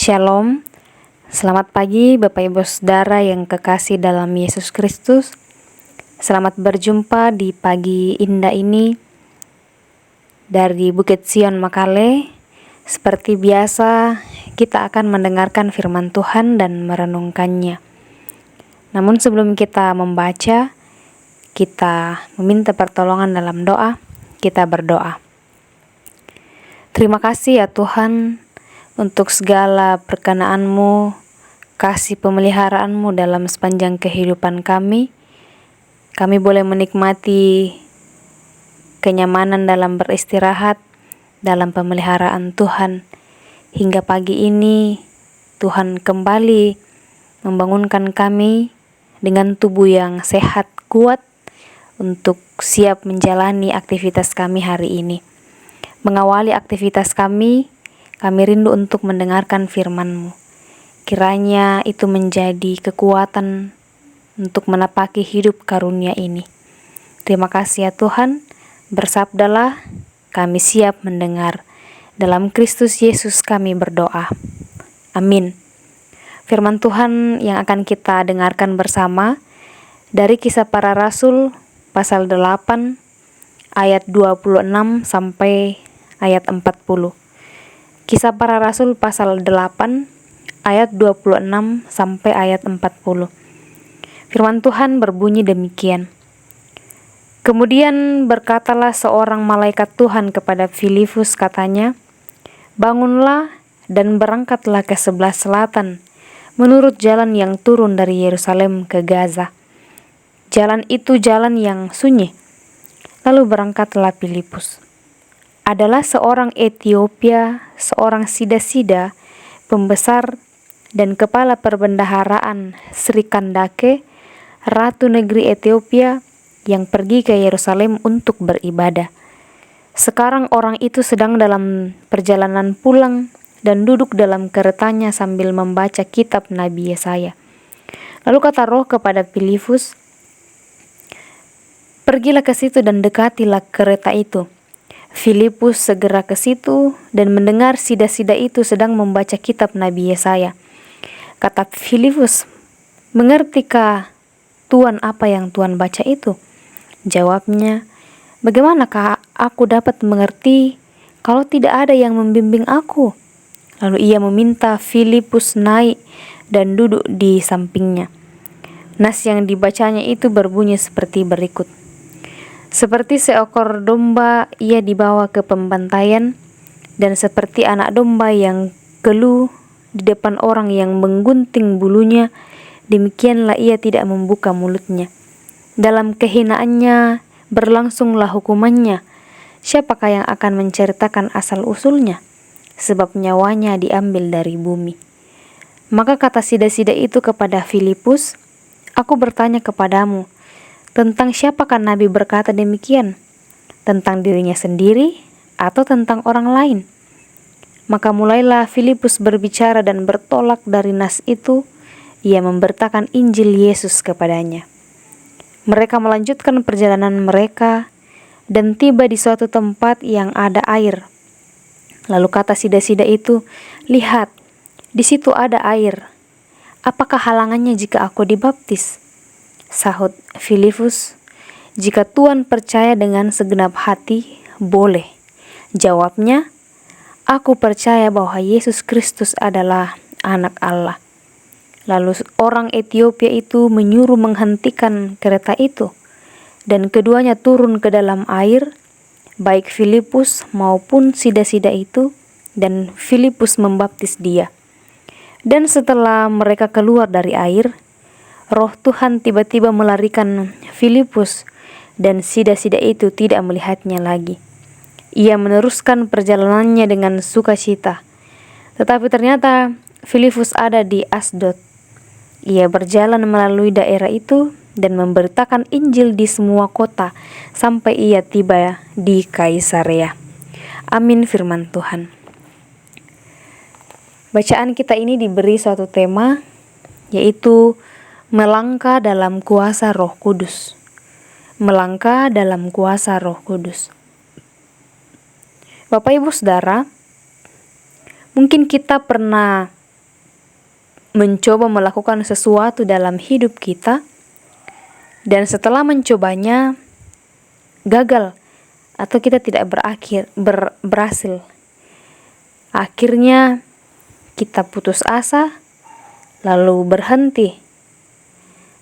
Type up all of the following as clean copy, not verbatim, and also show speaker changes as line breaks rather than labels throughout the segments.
Shalom, selamat pagi Bapak Ibu Saudara yang kekasih dalam Yesus Kristus. Selamat berjumpa di pagi indah ini dari Bukit Sion Makale. Seperti biasa, kita akan mendengarkan firman Tuhan dan merenungkannya. Namun sebelum kita membaca, kita meminta pertolongan dalam doa. Kita berdoa. Terima kasih ya Tuhan, untuk segala perkenan-Mu, kasih pemeliharaan-Mu dalam sepanjang kehidupan kami. Kami boleh menikmati kenyamanan dalam beristirahat, dalam pemeliharaan Tuhan. Hingga pagi ini, Tuhan kembali membangunkan kami dengan tubuh yang sehat, kuat, untuk siap menjalani aktivitas kami hari ini. Mengawali aktivitas kami rindu untuk mendengarkan firman-Mu. Kiranya itu menjadi kekuatan untuk menapaki hidup karunia ini. Terima kasih ya Tuhan, bersabdalah, kami siap mendengar. Dalam Kristus Yesus kami berdoa. Amin. Firman Tuhan yang akan kita dengarkan bersama dari Kisah Para Rasul pasal 8 ayat 26 sampai ayat 40. Kisah Para Rasul pasal 8 ayat 26 sampai ayat 40. Firman Tuhan berbunyi demikian. Kemudian berkatalah seorang malaikat Tuhan kepada Filipus, katanya, "Bangunlah dan berangkatlah ke sebelah selatan, menurut jalan yang turun dari Yerusalem ke Gaza. Jalan itu jalan yang sunyi." Lalu berangkatlah Filipus. Adalah seorang Etiopia, seorang sida-sida, pembesar dan kepala perbendaharaan Sri Kandake, ratu negeri Etiopia, yang pergi ke Yerusalem untuk beribadah. Sekarang orang itu sedang dalam perjalanan pulang dan duduk dalam keretanya sambil membaca kitab Nabi Yesaya. Lalu kata Roh kepada Filipus, "Pergilah ke situ dan dekatilah kereta itu." Filipus segera ke situ dan mendengar sida-sida itu sedang membaca kitab Nabi Yesaya. Kata Filipus, "Mengertikah Tuan apa yang Tuan baca itu?" Jawabnya, "Bagaimanakah aku dapat mengerti kalau tidak ada yang membimbing aku?" Lalu ia meminta Filipus naik dan duduk di sampingnya. Nas yang dibacanya itu berbunyi seperti berikut. "Seperti seekor domba ia dibawa ke pembantaian, dan seperti anak domba yang keluh di depan orang yang menggunting bulunya, demikianlah ia tidak membuka mulutnya. Dalam kehinaannya berlangsunglah hukumannya. Siapakah yang akan menceritakan asal-usulnya? Sebab nyawanya diambil dari bumi." Maka kata sida-sida itu kepada Filipus, "Aku bertanya kepadamu, tentang siapakah Nabi berkata demikian? Tentang dirinya sendiri atau tentang orang lain?" Maka mulailah Filipus berbicara dan bertolak dari nas itu. Ia memberitakan Injil Yesus kepadanya. Mereka melanjutkan perjalanan mereka dan tiba di suatu tempat yang ada air. Lalu kata sida-sida itu, "Lihat, di situ ada air. Apakah halangannya jika aku dibaptis?" Sahut Filipus, "Jika Tuan percaya dengan segenap hati, boleh." Jawabnya, "Aku percaya bahwa Yesus Kristus adalah Anak Allah." Lalu orang Etiopia itu menyuruh menghentikan kereta itu, dan keduanya turun ke dalam air, baik Filipus maupun sida-sida itu, dan Filipus membaptis dia. Dan setelah mereka keluar dari air, Roh Tuhan tiba-tiba melarikan Filipus, dan sida-sida itu tidak melihatnya lagi. Ia meneruskan perjalanannya dengan sukacita. Tetapi ternyata Filipus ada di Asdod. Ia berjalan melalui daerah itu dan memberitakan Injil di semua kota sampai ia tiba di Kaisarea. Amin firman Tuhan. Bacaan kita ini diberi suatu tema, yaitu melangkah dalam kuasa Roh Kudus. Melangkah dalam kuasa Roh Kudus. Bapak Ibu Saudara, mungkin kita pernah mencoba melakukan sesuatu dalam hidup kita, dan setelah mencobanya gagal atau kita tidak berhasil, akhirnya kita putus asa lalu berhenti.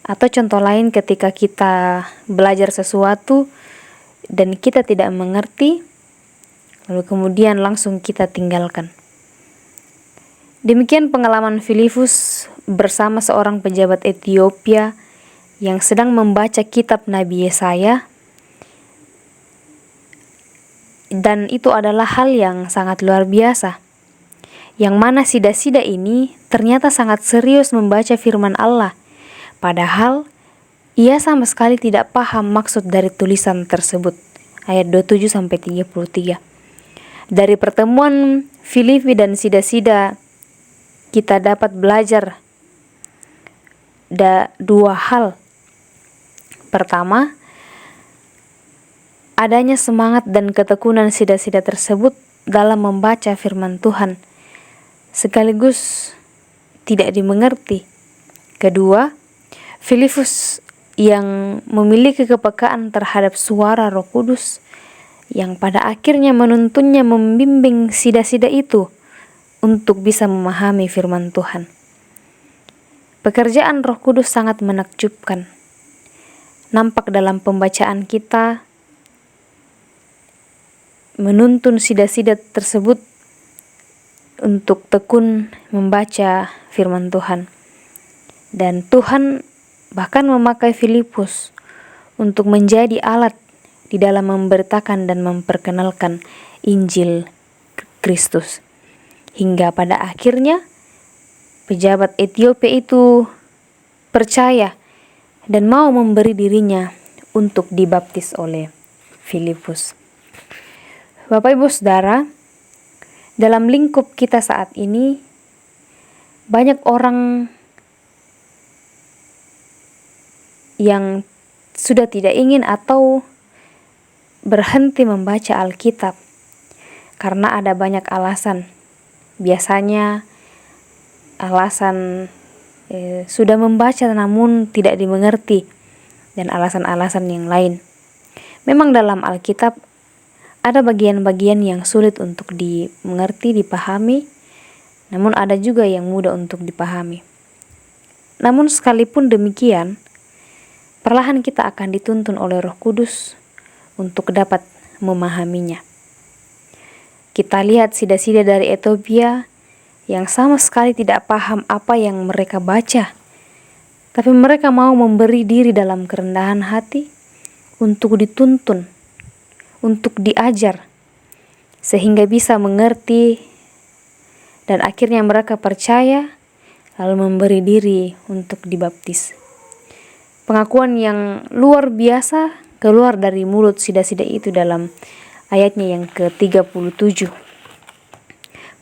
Atau contoh lain, ketika kita belajar sesuatu dan kita tidak mengerti, lalu kemudian langsung kita tinggalkan. Demikian pengalaman Filipus bersama seorang pejabat Ethiopia yang sedang membaca kitab Nabi Yesaya, dan itu adalah hal yang sangat luar biasa, yang mana sida-sida ini ternyata sangat serius membaca firman Allah, padahal ia sama sekali tidak paham maksud dari tulisan tersebut. Ayat 27-33. Dari pertemuan Filipi dan sida-sida, kita dapat belajar dua hal. Pertama, adanya semangat dan ketekunan sida-sida tersebut dalam membaca firman Tuhan, sekaligus tidak dimengerti. Kedua, Filipus yang memiliki kepekaan terhadap suara Roh Kudus, yang pada akhirnya menuntunnya membimbing sida-sida itu untuk bisa memahami firman Tuhan. Pekerjaan Roh Kudus sangat menakjubkan. Nampak dalam pembacaan kita, menuntun sida-sida tersebut untuk tekun membaca firman Tuhan. Dan Tuhan bahkan memakai Filipus untuk menjadi alat di dalam memberitakan dan memperkenalkan Injil Kristus. Hingga pada akhirnya pejabat Ethiopia itu percaya dan mau memberi dirinya untuk dibaptis oleh Filipus. Bapak Ibu Saudara, dalam lingkup kita saat ini banyak orang yang sudah tidak ingin atau berhenti membaca Alkitab karena ada banyak alasan. Biasanya alasan sudah membaca namun tidak dimengerti, dan alasan-alasan yang lain. Memang dalam Alkitab ada bagian-bagian yang sulit untuk dimengerti, dipahami, namun ada juga yang mudah untuk dipahami. Namun sekalipun demikian, perlahan kita akan dituntun oleh Roh Kudus untuk dapat memahaminya. Kita lihat sida-sida dari Ethiopia yang sama sekali tidak paham apa yang mereka baca, tapi mereka mau memberi diri dalam kerendahan hati untuk dituntun, untuk diajar, sehingga bisa mengerti, dan akhirnya mereka percaya lalu memberi diri untuk dibaptis. Pengakuan yang luar biasa keluar dari mulut sida-sida itu dalam ayatnya yang ke-37.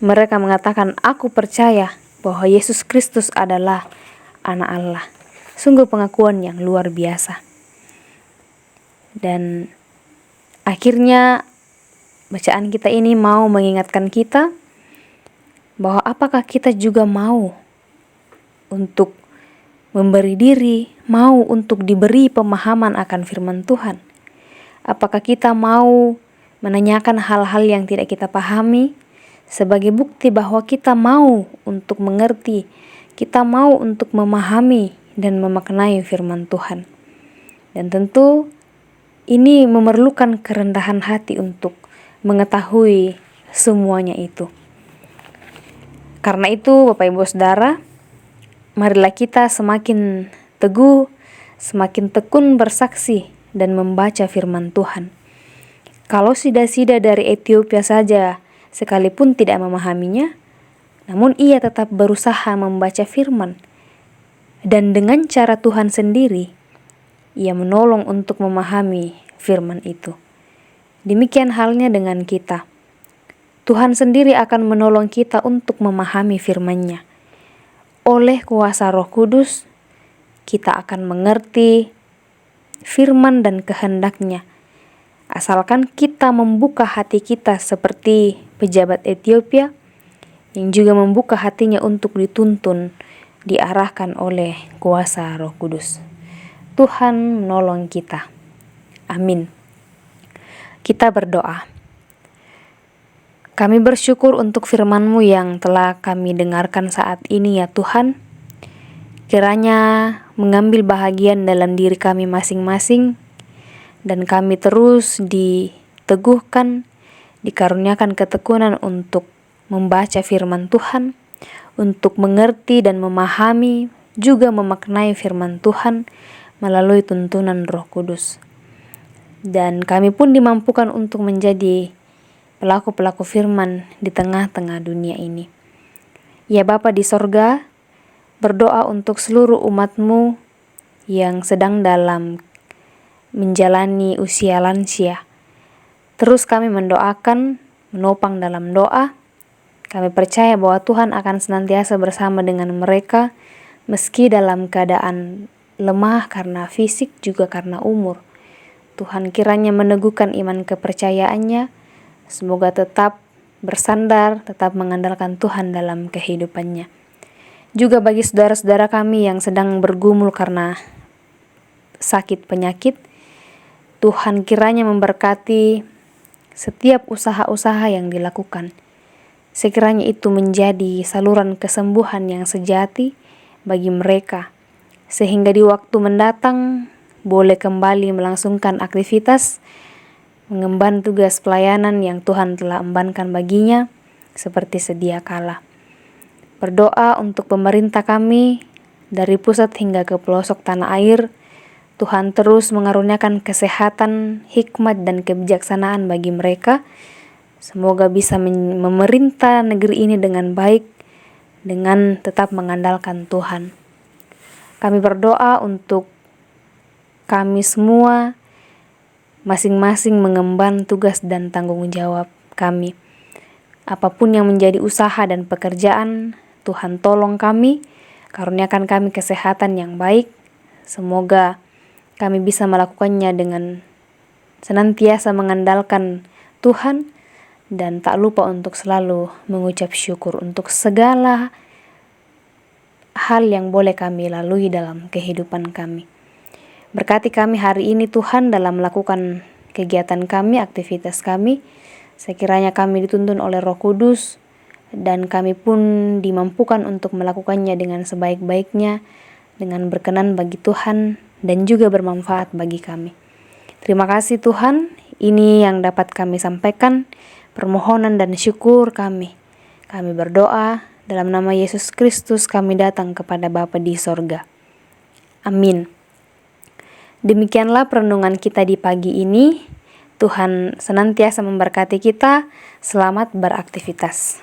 Mereka mengatakan, "Aku percaya bahwa Yesus Kristus adalah Anak Allah." Sungguh pengakuan yang luar biasa. Dan akhirnya bacaan kita ini mau mengingatkan kita bahwa apakah kita juga mau untuk memberi diri, mau untuk diberi pemahaman akan firman Tuhan. Apakah kita mau menanyakan hal-hal yang tidak kita pahami sebagai bukti bahwa kita mau untuk mengerti, kita mau untuk memahami dan memaknai firman Tuhan. Dan tentu ini memerlukan kerendahan hati untuk mengetahui semuanya itu. Karena itu Bapak Ibu Saudara, marilah kita semakin teguh, semakin tekun bersaksi dan membaca firman Tuhan. Kalau sida-sida dari Ethiopia saja sekalipun tidak memahaminya, namun ia tetap berusaha membaca firman. Dan dengan cara Tuhan sendiri, ia menolong untuk memahami firman itu. Demikian halnya dengan kita. Tuhan sendiri akan menolong kita untuk memahami firman-Nya. Oleh kuasa Roh Kudus, kita akan mengerti firman dan kehendak-Nya. Asalkan kita membuka hati kita seperti pejabat Ethiopia yang juga membuka hatinya untuk dituntun diarahkan oleh kuasa Roh Kudus. Tuhan menolong kita. Amin. Kita berdoa. Kami bersyukur untuk firman-Mu yang telah kami dengarkan saat ini ya Tuhan. Kiranya mengambil bahagian dalam diri kami masing-masing, dan kami terus diteguhkan, dikaruniakan ketekunan untuk membaca firman Tuhan, untuk mengerti dan memahami, juga memaknai firman Tuhan melalui tuntunan Roh Kudus. Dan kami pun dimampukan untuk menjadi pelaku-pelaku firman di tengah-tengah dunia ini. Ya Bapa di sorga, berdoa untuk seluruh umat-Mu yang sedang dalam menjalani usia lansia. Terus kami mendoakan, menopang dalam doa. Kami percaya bahwa Tuhan akan senantiasa bersama dengan mereka, meski dalam keadaan lemah karena fisik juga karena umur. Tuhan kiranya meneguhkan iman kepercayaannya, semoga tetap bersandar, tetap mengandalkan Tuhan dalam kehidupannya. Juga bagi saudara-saudara kami yang sedang bergumul karena sakit penyakit, Tuhan kiranya memberkati setiap usaha-usaha yang dilakukan. Sekiranya itu menjadi saluran kesembuhan yang sejati bagi mereka, sehingga di waktu mendatang boleh kembali melangsungkan aktivitas, mengemban tugas pelayanan yang Tuhan telah embankan baginya seperti sedia kala. Berdoa untuk pemerintah kami dari pusat hingga ke pelosok tanah air. Tuhan terus mengaruniakan kesehatan, hikmat dan kebijaksanaan bagi mereka. Semoga bisa memerintah negeri ini dengan baik, dengan tetap mengandalkan Tuhan. Kami berdoa untuk kami semua, masing-masing mengemban tugas dan tanggung jawab kami. Apapun yang menjadi usaha dan pekerjaan, Tuhan tolong kami, karuniakan kami kesehatan yang baik. Semoga kami bisa melakukannya dengan senantiasa mengandalkan Tuhan, dan tak lupa untuk selalu mengucap syukur untuk segala hal yang boleh kami lalui dalam kehidupan kami. Berkati kami hari ini Tuhan dalam melakukan kegiatan kami, aktivitas kami. Sekiranya kami dituntun oleh Roh Kudus, dan kami pun dimampukan untuk melakukannya dengan sebaik-baiknya, dengan berkenan bagi Tuhan dan juga bermanfaat bagi kami. Terima kasih Tuhan, ini yang dapat kami sampaikan, permohonan dan syukur kami. Kami berdoa dalam nama Yesus Kristus, kami datang kepada Bapa di sorga. Amin. Demikianlah perenungan kita di pagi ini. Tuhan senantiasa memberkati kita. Selamat beraktivitas.